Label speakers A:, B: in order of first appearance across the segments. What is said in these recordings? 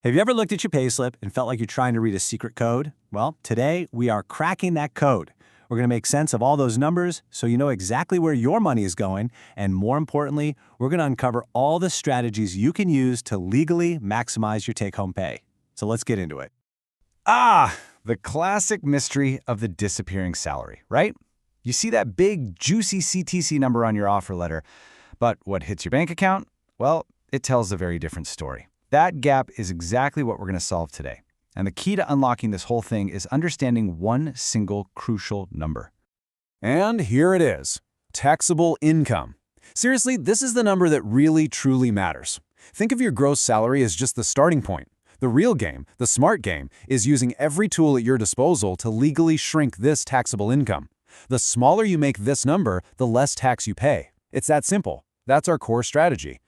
A: Have you ever looked at your payslip and felt like you're trying to read a secret code? Well, today we are cracking that code. We're going to make sense of all those numbers so you know exactly where your money is going, and more importantly, we're going to uncover all the strategies you can use to legally maximize your take-home pay. So let's get into it.
B: The classic mystery of the disappearing salary, right? You see that big, juicy CTC number on your offer letter, but what hits your bank account? Well, it tells a very different story. That gap is exactly what we're going to solve today. And the key to unlocking this whole thing is understanding one single crucial number.
C: And here it is, taxable income. Seriously, this is the number that really, truly matters. Think of your gross salary as just the starting point. The real game, the smart game, is using every tool at your disposal to legally shrink this taxable income. The smaller you make this number, the less tax you pay. It's that simple. That's our core strategy.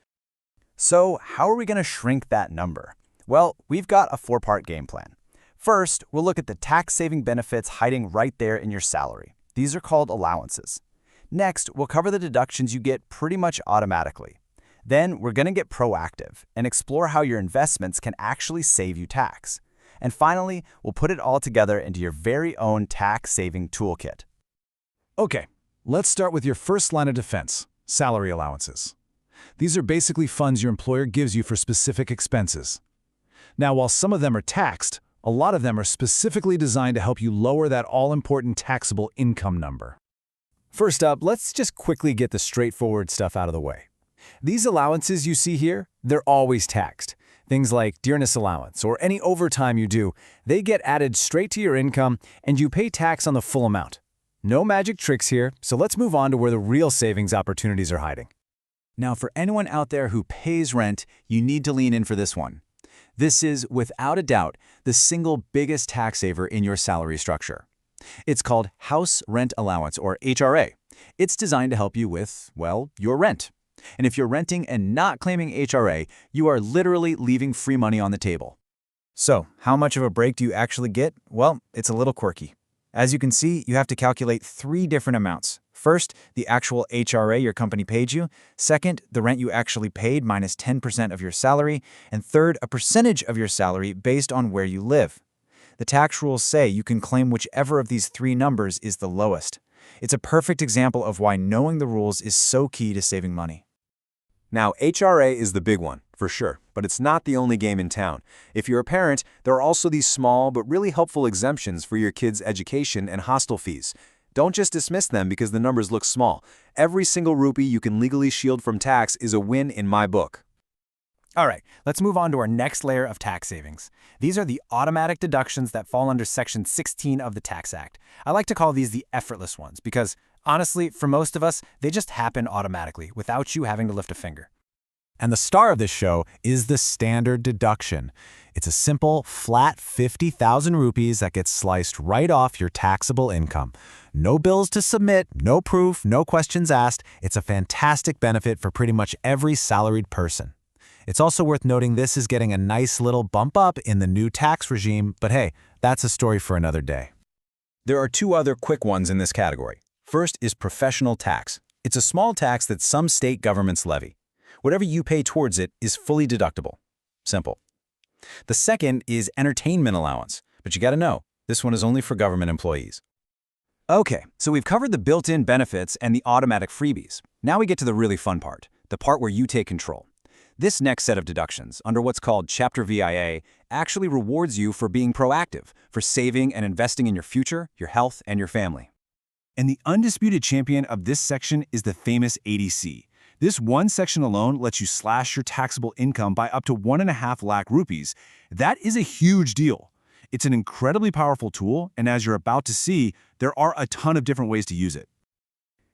B: So how are we going to shrink that number? Well, we've got a four-part game plan. First, we'll look at the tax-saving benefits hiding right there in your salary. These are called allowances. Next, we'll cover the deductions you get pretty much automatically. Then, we're going to get proactive and explore how your investments can actually save you tax. And finally, we'll put it all together into your very own tax-saving toolkit.
C: Okay, let's start with your first line of defense, salary allowances. These are basically funds your employer gives you for specific expenses. Now, while some of them are taxed, a lot of them are specifically designed to help you lower that all-important taxable income number. First up, let's just quickly get the straightforward stuff out of the way. These allowances you see here, they're always taxed. Things like dearness allowance or any overtime you do, they get added straight to your income and you pay tax on the full amount. No magic tricks here, so let's move on to where the real savings opportunities are hiding. Now, for anyone out there who pays rent, you need to lean in for this one. This is, without a doubt, the single biggest tax saver in your salary structure. It's called House Rent Allowance, or HRA. It's designed to help you with, well, your rent. And if you're renting and not claiming HRA, you are literally leaving free money on the table. So, how much of a break do you actually get? Well, it's a little quirky. As you can see, you have to calculate three different amounts. First, the actual HRA your company paid you. Second, the rent you actually paid minus 10% of your salary. And third, a percentage of your salary based on where you live. The tax rules say you can claim whichever of these three numbers is the lowest. It's a perfect example of why knowing the rules is so key to saving money.
D: Now, HRA is the big one, for sure, but it's not the only game in town. If you're a parent, there are also these small but really helpful exemptions for your kids' education and hostel fees. Don't just dismiss them because the numbers look small. Every single rupee you can legally shield from tax is a win in my book.
A: All right, let's move on to our next layer of tax savings. These are the automatic deductions that fall under Section 16 of the Tax Act. I like to call these the effortless ones because, honestly, for most of us, they just happen automatically without you having to lift a finger. And the star of this show is the standard deduction. It's a simple, flat 50,000 rupees that gets sliced right off your taxable income. No bills to submit, no proof, no questions asked. It's a fantastic benefit for pretty much every salaried person. It's also worth noting this is getting a nice little bump up in the new tax regime, but hey, that's a story for another day.
D: There are two other quick ones in this category. First is professional tax. It's a small tax that some state governments levy. Whatever you pay towards it is fully deductible. Simple. The second is entertainment allowance, but you gotta know, this one is only for government employees. Okay, so we've covered the built-in benefits and the automatic freebies. Now we get to the really fun part, the part where you take control. This next set of deductions, under what's called Chapter VIA, actually rewards you for being proactive, for saving and investing in your future, your health, and your family.
C: And the undisputed champion of this section is the famous ADC. This one section alone lets you slash your taxable income by up to 1.5 lakh rupees. That is a huge deal. It's an incredibly powerful tool, and as you're about to see, there are a ton of different ways to use it.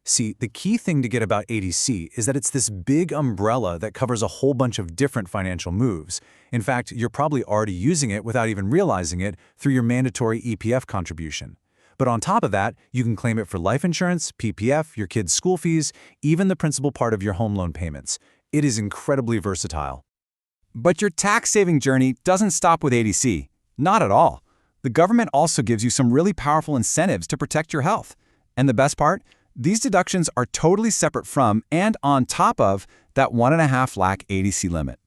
C: See, the key thing to get about ADC is that it's this big umbrella that covers a whole bunch of different financial moves. In fact, you're probably already using it without even realizing it through your mandatory EPF contribution. But on top of that, you can claim it for life insurance, PPF, your kids' school fees, even the principal part of your home loan payments. It is incredibly versatile.
D: But your tax-saving journey doesn't stop with ADC. Not at all. The government also gives you some really powerful incentives to protect your health. And the best part? These deductions are totally separate from and on top of that 1.5 lakh ADC limit.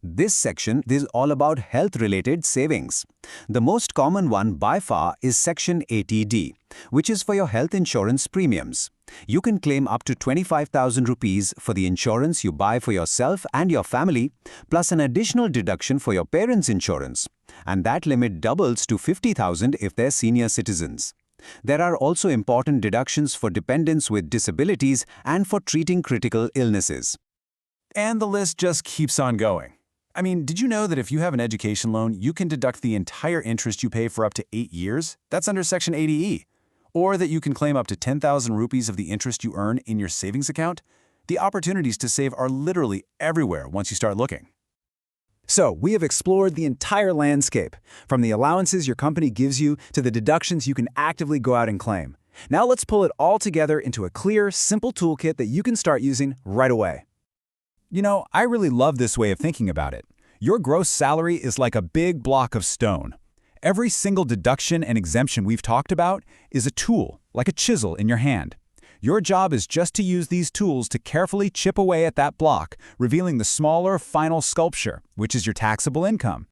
E: This section is all about health-related savings. The most common one by far is Section 80D, which is for your health insurance premiums. You can claim up to 25,000 rupees for the insurance you buy for yourself and your family, plus an additional deduction for your parents' insurance. And that limit doubles to 50,000 if they're senior citizens. There are also important deductions for dependents with disabilities and for treating critical illnesses.
A: And the list just keeps on going. I mean, did you know that if you have an education loan, you can deduct the entire interest you pay for up to 8 years? That's under Section 80E. Or that you can claim up to 10,000 rupees of the interest you earn in your savings account? The opportunities to save are literally everywhere once you start looking.
B: So, we have explored the entire landscape, from the allowances your company gives you to the deductions you can actively go out and claim. Now let's pull it all together into a clear, simple toolkit that you can start using right away.
C: You know, I really love this way of thinking about it. Your gross salary is like a big block of stone. Every single deduction and exemption we've talked about is a tool, like a chisel in your hand. Your job is just to use these tools to carefully chip away at that block, revealing the smaller, final sculpture, which is your taxable income.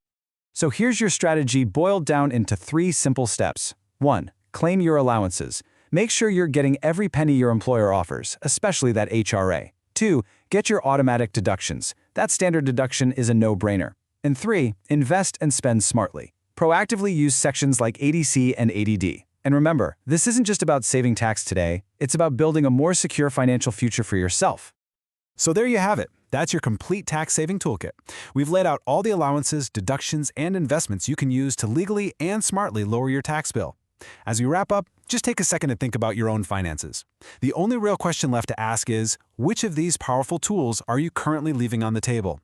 B: So here's your strategy boiled down into 3 simple steps. 1. Claim your allowances. Make sure you're getting every penny your employer offers, especially that HRA. 2. Get your automatic deductions. That standard deduction is a no-brainer. And 3. Invest and spend smartly. Proactively use sections like 80C and 80D. And remember, this isn't just about saving tax today, it's about building a more secure financial future for yourself.
A: So there you have it. That's your complete tax-saving toolkit. We've laid out all the allowances, deductions, and investments you can use to legally and smartly lower your tax bill. As we wrap up, just take a second to think about your own finances. The only real question left to ask is, which of these powerful tools are you currently leaving on the table?